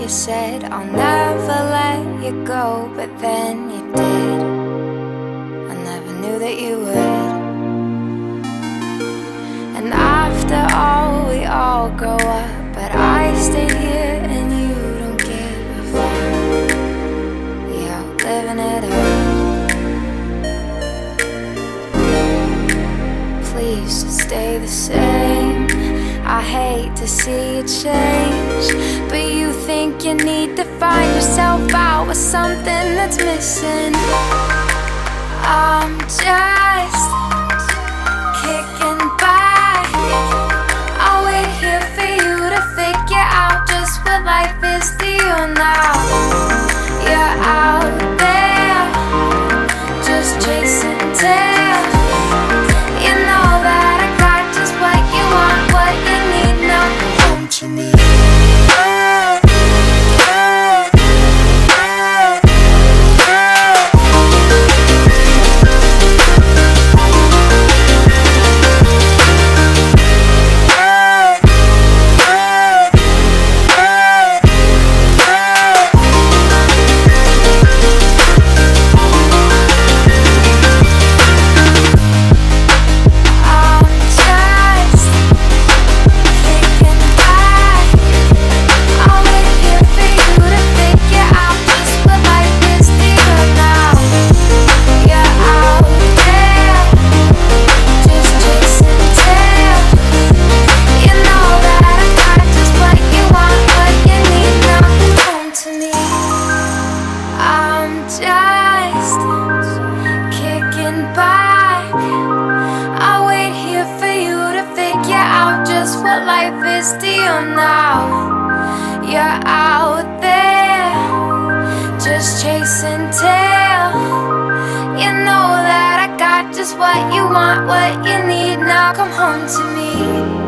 you said I'll never let you go, but then you did. I never knew that you would. And after all, we all grow up, but I stay here and you don't give a fuck. You're out living it up. Please just stay the same. I hate to see you change, but you think you need to find yourself out with something that's missing. I'm just kicking back. I'll wait here for you to figure out just what life is to you now. You're out there, just chasing tails. You know that I got just what you want, what you need, now don't you need? You're out there, just chasing tail. You know that I got just what you want, what you need, now come home to me.